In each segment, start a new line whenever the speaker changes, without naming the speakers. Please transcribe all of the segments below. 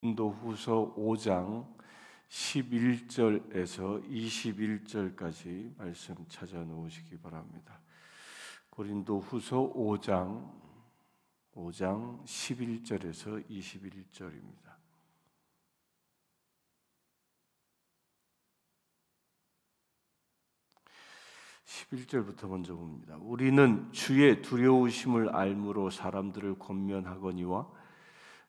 고린도후서 5장 11절에서 21절까지 말씀 찾아 놓으시기 바랍니다. 고린도후서 5장 11절에서 21절입니다. (11절부터) 먼저 봅니다. 우리는 주의 두려우심을 알므로 사람들을 권면하거니와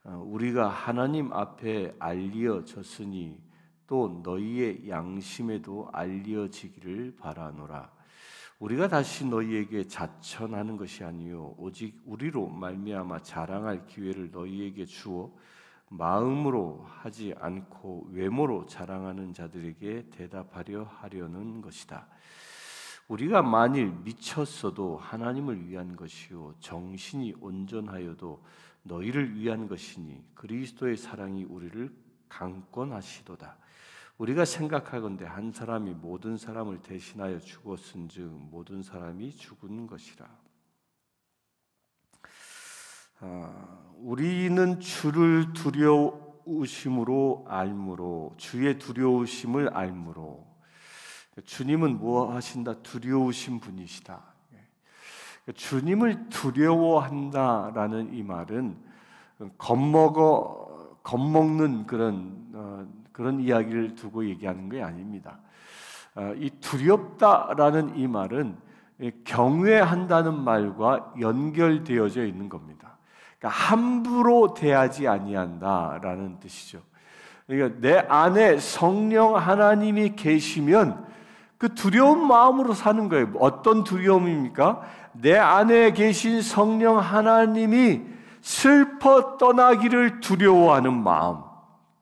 우리가 하나님 앞에 알려졌으니 또 너희의 양심에도 알려지기를 바라노라. 우리가 다시 너희에게 자천하는 것이 아니요 오직 우리로 말미암아 자랑할 기회를 너희에게 주어 마음으로 하지 않고 외모로 자랑하는 자들에게 대답하려 하려는 것이다. 우리가 만일 미쳤어도 하나님을 위한 것이요 정신이 온전하여도 너희를 위한 것이니 그리스도의 사랑이 우리를 강권하시도다. 우리가 생각하건대 한 사람이 모든 사람을 대신하여 죽었은즉 모든 사람이 죽은 것이라. 우리는 주를 두려우심으로 알므로 주의 두려우심을 알므로. 주님은 뭐 하신다? 두려우신 분이시다. 주님을 두려워한다라는 이 말은 겁먹는 그런 이야기를 두고 얘기하는 게 아닙니다. 이 두렵다라는 이 말은 경외한다는 말과 연결되어져 있는 겁니다. 그러니까 함부로 대하지 아니한다라는 뜻이죠. 그러니까 내 안에 성령 하나님이 계시면 그 두려운 마음으로 사는 거예요. 어떤 두려움입니까? 내 안에 계신 성령 하나님이 슬퍼 떠나기를 두려워하는 마음,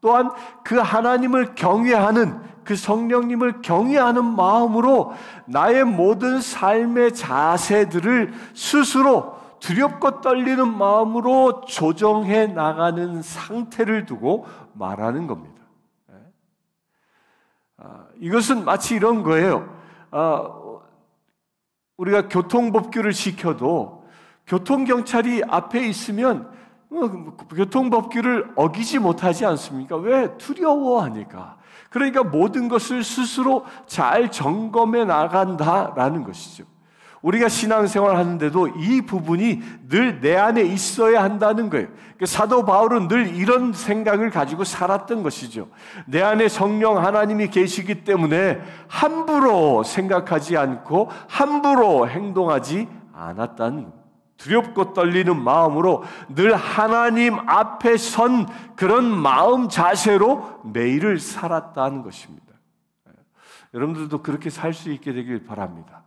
또한 그 하나님을 경외하는, 그 성령님을 경외하는 마음으로 나의 모든 삶의 자세들을 스스로 두렵고 떨리는 마음으로 조정해 나가는 상태를 두고 말하는 겁니다. 이것은 마치 이런 거예요. 우리가 교통법규를 지켜도 교통경찰이 앞에 있으면 교통법규를 어기지 못하지 않습니까? 왜? 두려워하니까. 그러니까 모든 것을 스스로 잘 점검해 나간다라는 것이죠. 우리가 신앙생활 하는데도 이 부분이 늘 내 안에 있어야 한다는 거예요. 사도 바울은 늘 이런 생각을 가지고 살았던 것이죠. 내 안에 성령 하나님이 계시기 때문에 함부로 생각하지 않고 함부로 행동하지 않았다는 겁니다. 두렵고 떨리는 마음으로 늘 하나님 앞에 선 그런 마음 자세로 매일을 살았다는 것입니다. 여러분들도 그렇게 살 수 있게 되길 바랍니다.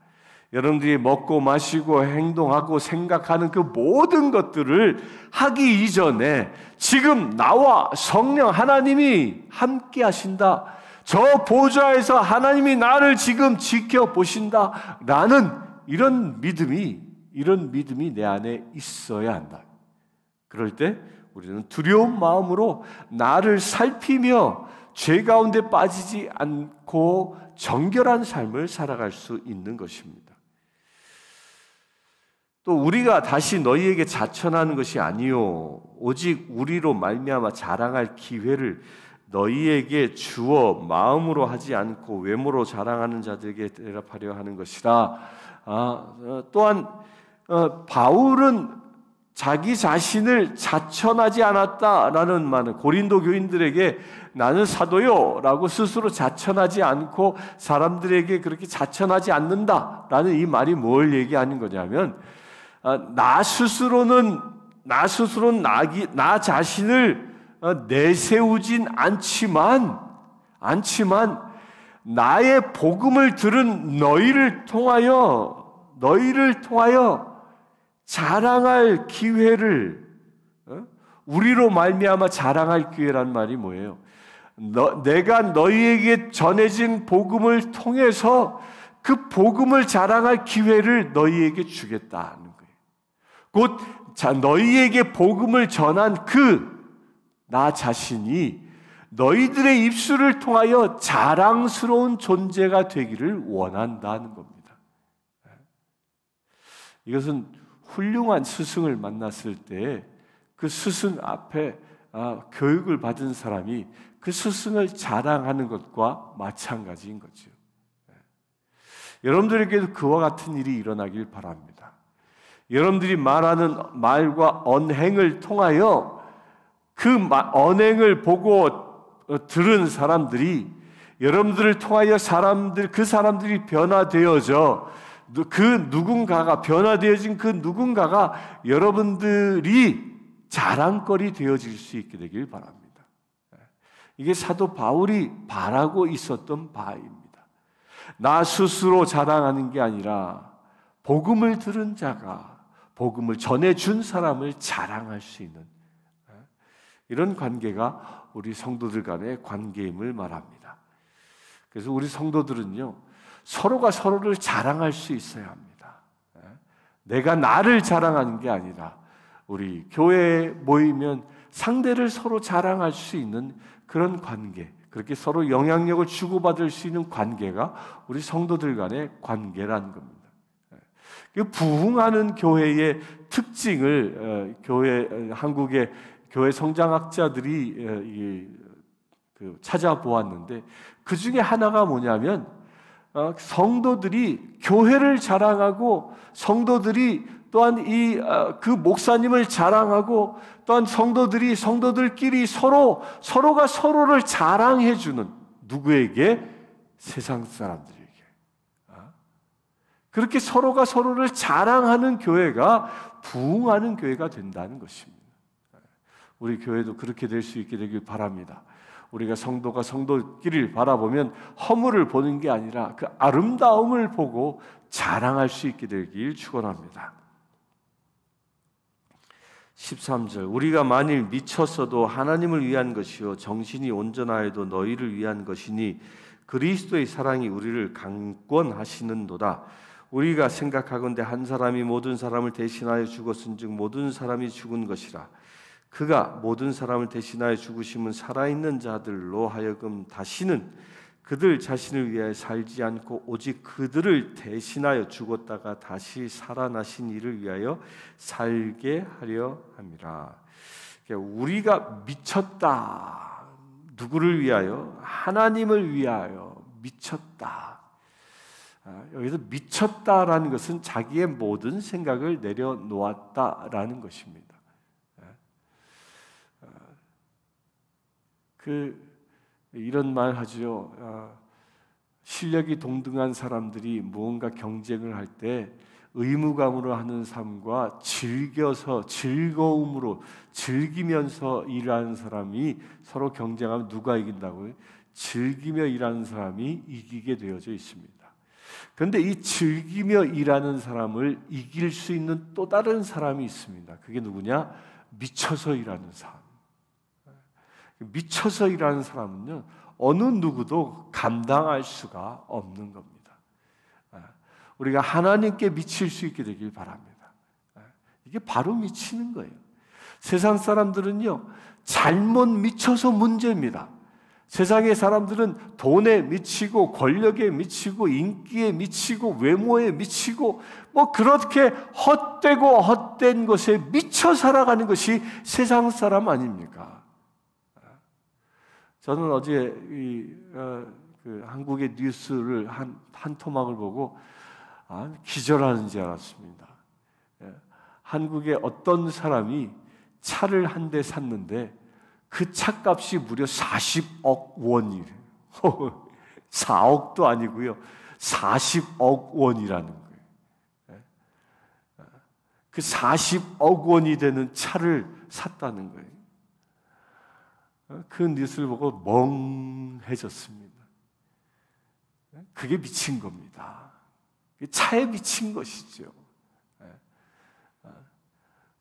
여러분들이 먹고 마시고 행동하고 생각하는 그 모든 것들을 하기 이전에 지금 나와 성령 하나님이 함께 하신다. 저 보좌에서 하나님이 나를 지금 지켜보신다. 라는 이런 믿음이 내 안에 있어야 한다. 그럴 때 우리는 두려운 마음으로 나를 살피며 죄 가운데 빠지지 않고 정결한 삶을 살아갈 수 있는 것입니다. 또 우리가 다시 너희에게 자천하는 것이 아니요 오직 우리로 말미암아 자랑할 기회를 너희에게 주어 마음으로 하지 않고 외모로 자랑하는 자들에게 대답하려 하는 것이라. 또한 바울은 자기 자신을 자천하지 않았다라는 말은 고린도 교인들에게 나는 사도요 라고 스스로 자천하지 않고 사람들에게 그렇게 자천하지 않는다라는 이 말이 뭘 얘기하는 거냐면 나 스스로는 나 자신을 내세우진 않지만 나의 복음을 들은 너희를 통하여 자랑할 기회를, 우리로 말미암아 자랑할 기회란 말이 뭐예요? 내가 너희에게 전해진 복음을 통해서 그 복음을 자랑할 기회를 너희에게 주겠다는 거예요. 곧 너희에게 복음을 전한 나 자신이 너희들의 입술을 통하여 자랑스러운 존재가 되기를 원한다는 겁니다. 이것은 훌륭한 스승을 만났을 때 그 스승 앞에 교육을 받은 사람이 그 스승을 자랑하는 것과 마찬가지인 거죠. 여러분들에게도 그와 같은 일이 일어나길 바랍니다. 여러분들이 말하는 말과 언행을 통하여 그 언행을 보고 들은 사람들이 여러분들을 통하여 그 사람들이 변화되어져 그 누군가가 변화되어진 그 누군가가 여러분들이 자랑거리 되어질 수 있게 되길 바랍니다. 이게 사도 바울이 바라고 있었던 바입니다. 나 스스로 자랑하는 게 아니라 복음을 들은 자가 복음을 전해준 사람을 자랑할 수 있는 이런 관계가 우리 성도들 간의 관계임을 말합니다. 그래서 우리 성도들은요, 서로가 서로를 자랑할 수 있어야 합니다. 내가 나를 자랑하는 게 아니라 우리 교회에 모이면 상대를 서로 자랑할 수 있는 그런 관계, 그렇게 서로 영향력을 주고받을 수 있는 관계가 우리 성도들 간의 관계라는 겁니다. 부흥하는 교회의 특징을 한국의 교회 성장학자들이 찾아보았는데 그 중에 하나가 뭐냐면 성도들이 교회를 자랑하고 성도들이 또한 그 목사님을 자랑하고 또한 성도들끼리 서로가 서로를 자랑해 주는 누구에게? 세상 사람들에게. 그렇게 서로가 서로를 자랑하는 교회가 부흥하는 교회가 된다는 것입니다. 우리 교회도 그렇게 될 수 있게 되길 바랍니다. 우리가 성도가 성도끼리를 바라보면 허물을 보는 게 아니라 그 아름다움을 보고 자랑할 수 있게 되길 축원합니다. 13절 우리가 만일 미쳤어도 하나님을 위한 것이요 정신이 온전하여도 너희를 위한 것이니 그리스도의 사랑이 우리를 강권하시는도다. 우리가 생각하건대 한 사람이 모든 사람을 대신하여 죽었은즉 모든 사람이 죽은 것이라. 그가 모든 사람을 대신하여 죽으심은 살아있는 자들로 하여금 다시는 그들 자신을 위하여 살지 않고 오직 그들을 대신하여 죽었다가 다시 살아나신 이를 위하여 살게 하려 함이라. 우리가 미쳤다. 누구를 위하여? 하나님을 위하여 미쳤다. 여기서 미쳤다라는 것은 자기의 모든 생각을 내려놓았다라는 것입니다. 이런 말 하죠. 실력이 동등한 사람들이 무언가 경쟁을 할 때 의무감으로 하는 삶과 즐거움으로 즐기면서 일하는 사람이 서로 경쟁하면 누가 이긴다고요? 즐기며 일하는 사람이 이기게 되어져 있습니다. 그런데 이 즐기며 일하는 사람을 이길 수 있는 또 다른 사람이 있습니다. 그게 누구냐? 미쳐서 일하는 사람. 미쳐서 일하는 사람은요, 어느 누구도 감당할 수가 없는 겁니다. 우리가 하나님께 미칠 수 있게 되길 바랍니다. 이게 바로 미치는 거예요. 세상 사람들은요, 잘못 미쳐서 문제입니다. 세상의 사람들은 돈에 미치고 권력에 미치고 인기에 미치고 외모에 미치고 그렇게 헛되고 헛된 것에 미쳐 살아가는 것이 세상 사람 아닙니까? 저는 어제 한국의 뉴스를 한 토막을 보고 기절하는 줄 알았습니다. 한국의 어떤 사람이 차를 한 대 샀는데 그 차값이 무려 40억 원이래요. 4억도 아니고요. 40억 원이라는 거예요. 그 40억 원이 되는 차를 샀다는 거예요. 그 뉴스를 보고 멍해졌습니다. 그게 미친 겁니다. 차에 미친 것이죠.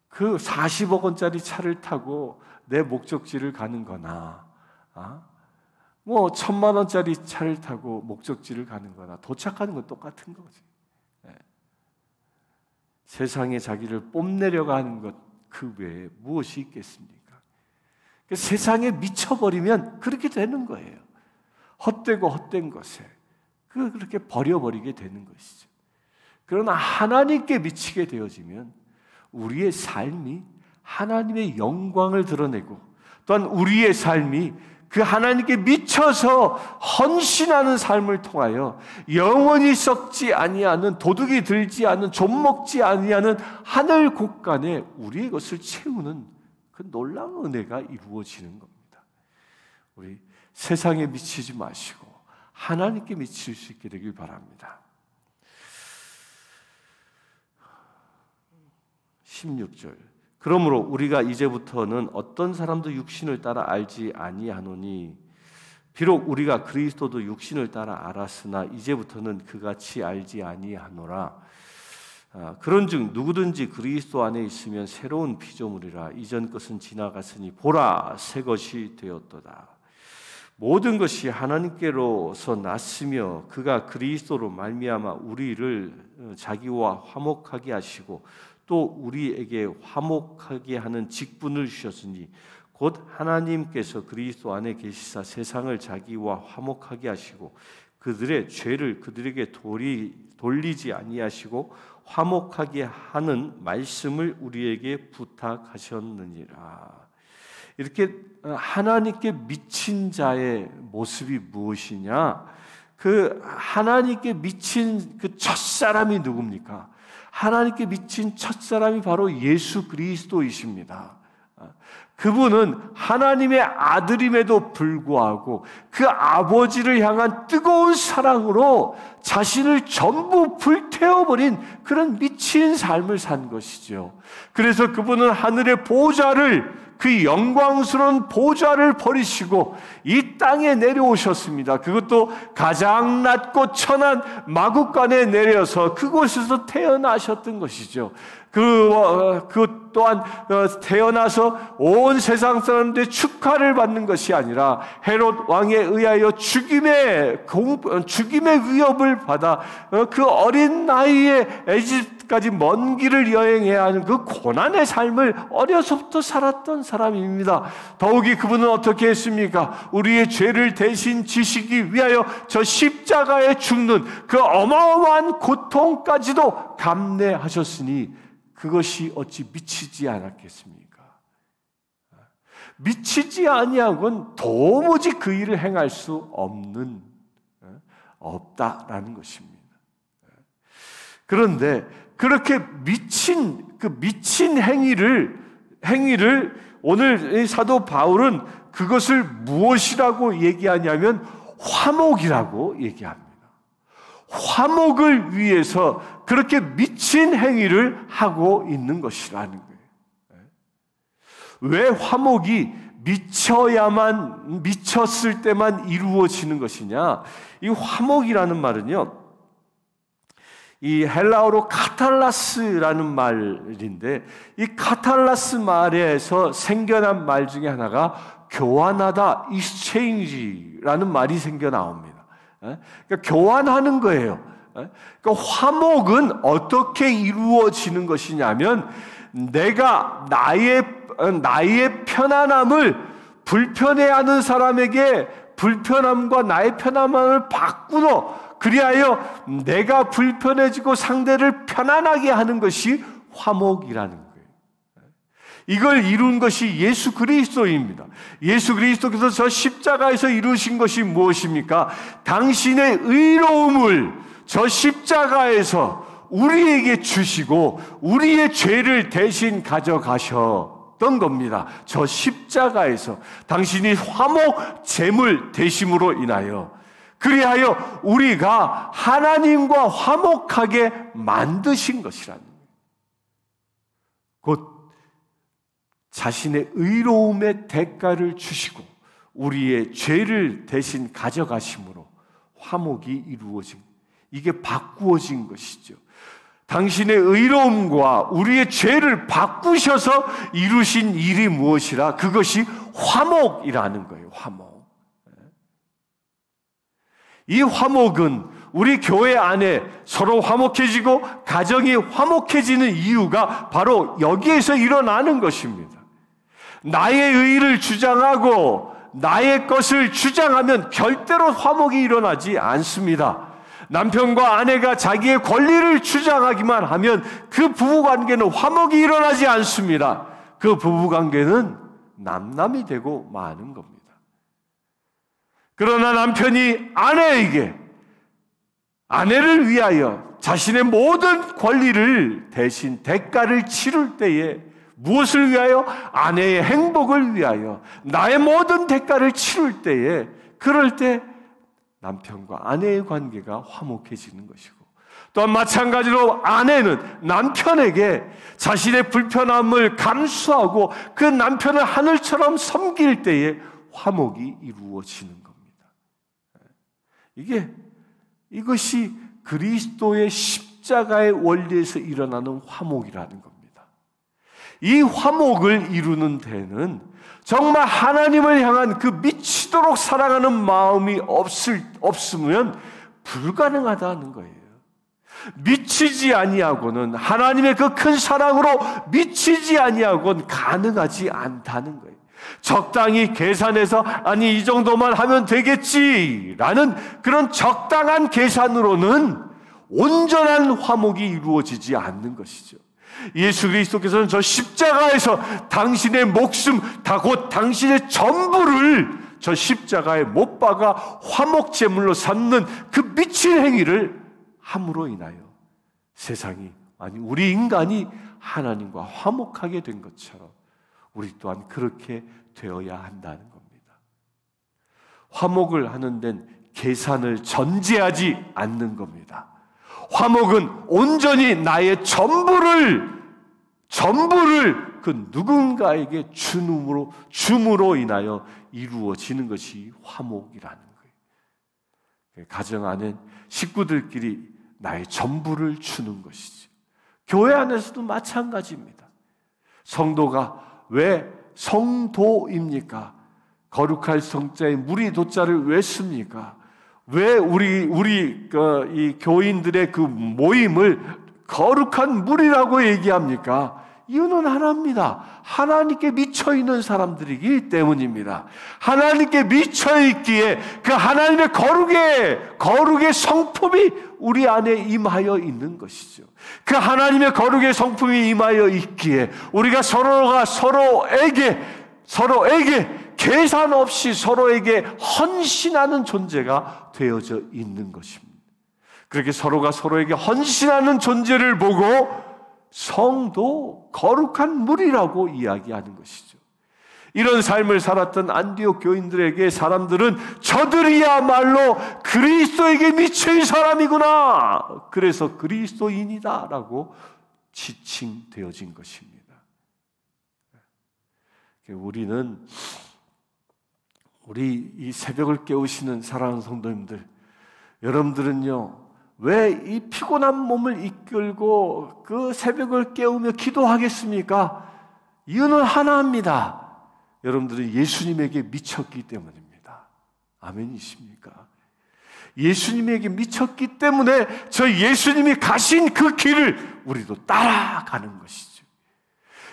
그 40억 원짜리 차를 타고 내 목적지를 가는 거나 1,000만 원짜리 차를 타고 목적지를 가는 거나 도착하는 건 똑같은 거지. 세상에 자기를 뽐내려고 하는 것 그 외에 무엇이 있겠습니까? 세상에 미쳐버리면 그렇게 되는 거예요. 헛되고 헛된 것에 그렇게 버려버리게 되는 것이죠. 그러나 하나님께 미치게 되어지면 우리의 삶이 하나님의 영광을 드러내고 또한 우리의 삶이 그 하나님께 미쳐서 헌신하는 삶을 통하여 영원히 썩지 아니하는, 도둑이 들지 않는, 좀먹지 아니하는 하늘 곳간에 우리의 것을 채우는 그 놀라운 은혜가 이루어지는 겁니다. 우리 세상에 미치지 마시고 하나님께 미칠 수 있게 되길 바랍니다. 16절. 그러므로 우리가 이제부터는 어떤 사람도 육신을 따라 알지 아니하노니 비록 우리가 그리스도도 육신을 따라 알았으나 이제부터는 그같이 알지 아니하노라. 그런즉 누구든지 그리스도 안에 있으면 새로운 피조물이라. 이전 것은 지나갔으니 보라 새 것이 되었도다. 모든 것이 하나님께로서 났으며 그가 그리스도로 말미암아 우리를 자기와 화목하게 하시고 또 우리에게 화목하게 하는 직분을 주셨으니 곧 하나님께서 그리스도 안에 계시사 세상을 자기와 화목하게 하시고 그들의 죄를 그들에게 돌리지 아니하시고 화목하게 하는 말씀을 우리에게 부탁하셨느니라. 이렇게 하나님께 미친 자의 모습이 무엇이냐? 그 하나님께 미친 그 첫사람이 누굽니까? 하나님께 미친 첫사람이 바로 예수 그리스도이십니다. 그분은 하나님의 아들임에도 불구하고 그 아버지를 향한 뜨거운 사랑으로 자신을 전부 불태워버린 그런 미친 삶을 산 것이죠. 그래서 그분은 하늘의 보좌를, 그 영광스러운 보좌를 버리시고 이 땅에 내려오셨습니다. 그것도 가장 낮고 천한 마국간에 내려서 그곳에서 태어나셨던 것이죠. 그 또한 태어나서 온 세상 사람들의 축하를 받는 것이 아니라 헤롯 왕에 의하여 죽임의 위협을 받아 그 어린 나이에 에집트까지 먼 길을 여행해야 하는 그 고난의 삶을 어려서부터 살았던 사람입니다. 더욱이 그분은 어떻게 했습니까? 우리의 죄를 대신 지시기 위하여 저 십자가에 죽는 그 어마어마한 고통까지도 감내하셨으니 그것이 어찌 미치지 않았겠습니까? 미치지 아니하고는 도무지 그 일을 행할 수 없다라는 것입니다. 그런데 그렇게 미친 행위를 오늘 사도 바울은 그것을 무엇이라고 얘기하냐면 화목이라고 얘기합니다. 화목을 위해서 그렇게 미친 행위를 하고 있는 것이라는 거예요. 왜 화목이 미쳤을 때만 이루어지는 것이냐? 이 화목이라는 말은요, 이 헬라어로 카탈라스라는 말인데, 이 카탈라스 말에서 생겨난 말 중에 하나가 교환하다, exchange라는 말이 생겨나옵니다. 그러니까 교환하는 거예요. 그러니까 화목은 어떻게 이루어지는 것이냐면 내가 나의 편안함을 불편해하는 사람에게 불편함과 나의 편안함을 바꾸어 그리하여 내가 불편해지고 상대를 편안하게 하는 것이 화목이라는 거예요. 이걸 이룬 것이 예수 그리스도입니다. 예수 그리스도께서 저 십자가에서 이루신 것이 무엇입니까? 당신의 의로움을 저 십자가에서 우리에게 주시고 우리의 죄를 대신 가져가셨던 겁니다. 저 십자가에서 당신이 화목 제물 되심으로 인하여 그리하여 우리가 하나님과 화목하게 만드신 것이라는 거예요. 곧 자신의 의로움의 대가를 주시고 우리의 죄를 대신 가져가심으로 화목이 이루어진, 이게 바꾸어진 것이죠. 당신의 의로움과 우리의 죄를 바꾸셔서 이루신 일이 무엇이라? 그것이 화목이라는 거예요. 화목. 이 화목은 우리 교회 안에 서로 화목해지고 가정이 화목해지는 이유가 바로 여기에서 일어나는 것입니다. 나의 의의를 주장하고 나의 것을 주장하면 절대로 화목이 일어나지 않습니다. 남편과 아내가 자기의 권리를 주장하기만 하면 그 부부관계는 화목이 일어나지 않습니다. 그 부부관계는 남남이 되고 마는 겁니다. 그러나 남편이 아내를 위하여 자신의 모든 권리를 대신 대가를 치를 때에 무엇을 위하여? 아내의 행복을 위하여 나의 모든 대가를 치를 때에 그럴 때 남편과 아내의 관계가 화목해지는 것이고 또한 마찬가지로 아내는 남편에게 자신의 불편함을 감수하고 그 남편을 하늘처럼 섬길 때에 화목이 이루어지는 겁니다. 이것이 그리스도의 십자가의 원리에서 일어나는 화목이라는 겁니다. 이 화목을 이루는 데는 정말 하나님을 향한 그 미치도록 사랑하는 마음이 없으면 불가능하다는 거예요. 미치지 아니하고는 하나님의 그 큰 사랑으로 미치지 아니하고는 가능하지 않다는 거예요. 적당히 계산해서 이 정도만 하면 되겠지라는 그런 적당한 계산으로는 온전한 화목이 이루어지지 않는 것이죠. 예수 그리스도께서는 저 십자가에서 당신의 목숨, 곧 당신의 전부를 저 십자가에 못 박아 화목 제물로 삼는 그 미친 행위를 함으로 인하여 세상이, 우리 인간이 하나님과 화목하게 된 것처럼 우리 또한 그렇게 되어야 한다는 겁니다. 화목을 하는 데는 계산을 전제하지 않는 겁니다. 화목은 온전히 나의 전부를 그 누군가에게 줌으로 인하여 이루어지는 것이 화목이라는 거예요. 가정 안에 식구들끼리 나의 전부를 주는 것이지. 교회 안에서도 마찬가지입니다. 성도가 왜 성도입니까? 거룩할 성자에 무리 도자를 왜 씁니까? 왜 이 교인들의 그 모임을 거룩한 무리라고 얘기합니까? 이유는 하나입니다. 하나님께 미쳐있는 사람들이기 때문입니다. 하나님께 미쳐있기에 그 하나님의 거룩의 성품이 우리 안에 임하여 있는 것이죠. 그 하나님의 거룩의 성품이 임하여 있기에 우리가 서로에게 계산 없이 서로에게 헌신하는 존재가 되어져 있는 것입니다. 그렇게 서로가 서로에게 헌신하는 존재를 보고 성도, 거룩한 무리라고 이야기하는 것이죠. 이런 삶을 살았던 안디옥 교인들에게 사람들은 저들이야말로 그리스도에게 미친 사람이구나, 그래서 그리스도인이다 라고 지칭되어진 것입니다. 우리 이 새벽을 깨우시는 사랑하는 성도님들, 여러분들은요, 왜 이 피곤한 몸을 이끌고 그 새벽을 깨우며 기도하겠습니까? 이유는 하나입니다. 여러분들은 예수님에게 미쳤기 때문입니다. 아멘이십니까? 예수님에게 미쳤기 때문에 저 예수님이 가신 그 길을 우리도 따라가는 것이죠.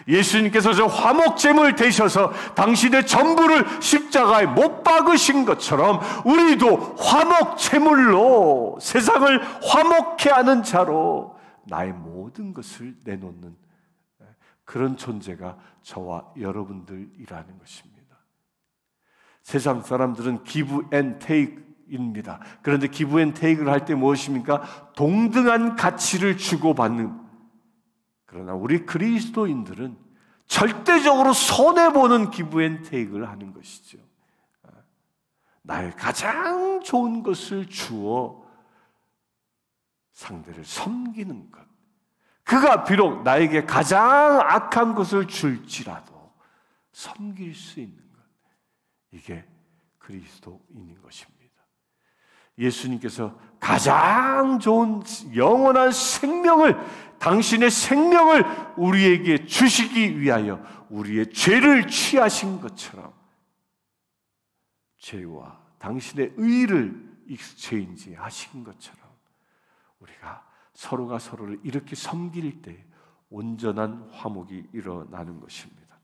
예수님께서 저 화목제물 되셔서 당신의 전부를 십자가에 못 박으신 것처럼 우리도 화목제물로 세상을 화목케 하는 자로 나의 모든 것을 내놓는 그런 존재가 저와 여러분들이라는 것입니다. 세상 사람들은 give and take입니다. 그런데 give and take를 할 때 무엇입니까? 동등한 가치를 주고받는. 그러나 우리 그리스도인들은 절대적으로 손해보는 give and take를 하는 것이죠. 나의 가장 좋은 것을 주어 상대를 섬기는 것, 그가 비록 나에게 가장 악한 것을 줄지라도 섬길 수 있는 것, 이게 그리스도인인 것입니다. 예수님께서 가장 좋은 영원한 생명을, 당신의 생명을 우리에게 주시기 위하여 우리의 죄를 취하신 것처럼 죄와 당신의 의를 죄인지 하신 것처럼 우리가 서로가 서로를 이렇게 섬길 때 온전한 화목이 일어나는 것입니다.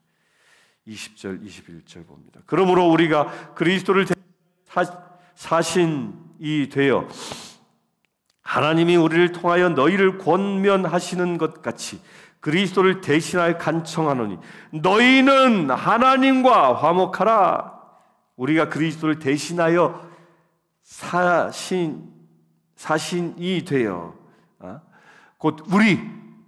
20절, 21절 봅니다. 그러므로 우리가 그리스도를 사신이 되어 하나님이 우리를 통하여 너희를 권면하시는 것 같이
그리스도를 대신하여 간청하노니 너희는 하나님과 화목하라. 우리가 그리스도를 대신하여 사신이 되어 곧 우리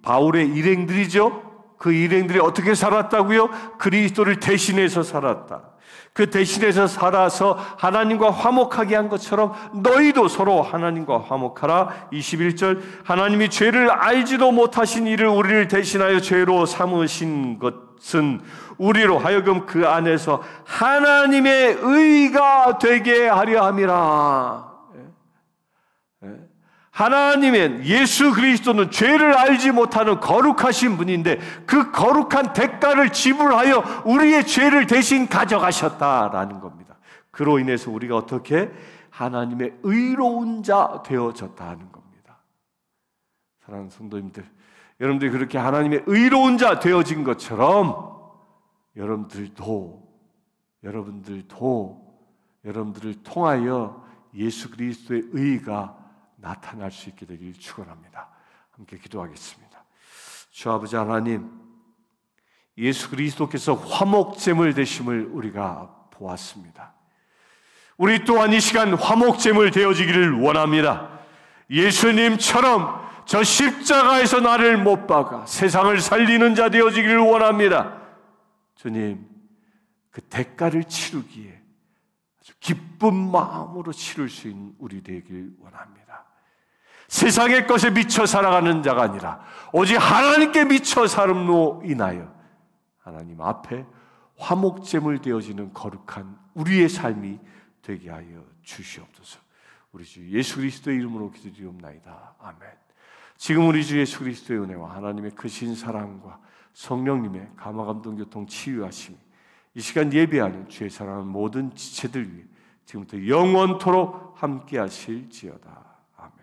바울의 일행들이죠. 그 일행들이 어떻게 살았다고요? 그리스도를 대신해서 살았다. 그 대신해서 살아서 하나님과 화목하게 한 것처럼 너희도 서로 하나님과 화목하라. 21절 하나님이 죄를 알지도 못하신 이를 우리를 대신하여 죄로 삼으신 것은 우리로 하여금 그 안에서 하나님의 의가 되게 하려 함이라. 하나님은 예수 그리스도는 죄를 알지 못하는 거룩하신 분인데 그 거룩한 대가를 지불하여 우리의 죄를 대신 가져가셨다라는 겁니다. 그로 인해서 우리가 어떻게 하나님의 의로운 자 되어졌다는 겁니다. 사랑하는 성도님들, 여러분들이 그렇게 하나님의 의로운 자 되어진 것처럼 여러분들을 통하여 예수 그리스도의 의가 나타날 수 있게 되길 축원합니다. 함께 기도하겠습니다. 주 아버지 하나님, 예수 그리스도께서 화목제물 되심을 우리가 보았습니다. 우리 또한 이 시간 화목제물 되어지기를 원합니다. 예수님처럼 저 십자가에서 나를 못 박아 세상을 살리는 자 되어지기를 원합니다. 주님, 그 대가를 치르기에 아주 기쁜 마음으로 치를 수 있는 우리 되길 원합니다. 세상의 것에 미쳐 살아가는 자가 아니라 오직 하나님께 미쳐 살음으로 인하여 하나님 앞에 화목제물 되어지는 거룩한 우리의 삶이 되게 하여 주시옵소서. 우리 주 예수 그리스도의 이름으로 기도드리옵나이다. 아멘. 지금 우리 주 예수 그리스도의 은혜와 하나님의 크신 사랑과 성령님의 감화감동 교통 치유하심이 이 시간 예배하는 주의 사랑하는 모든 지체들 위해 지금부터 영원토록 함께 하실지어다. 아멘.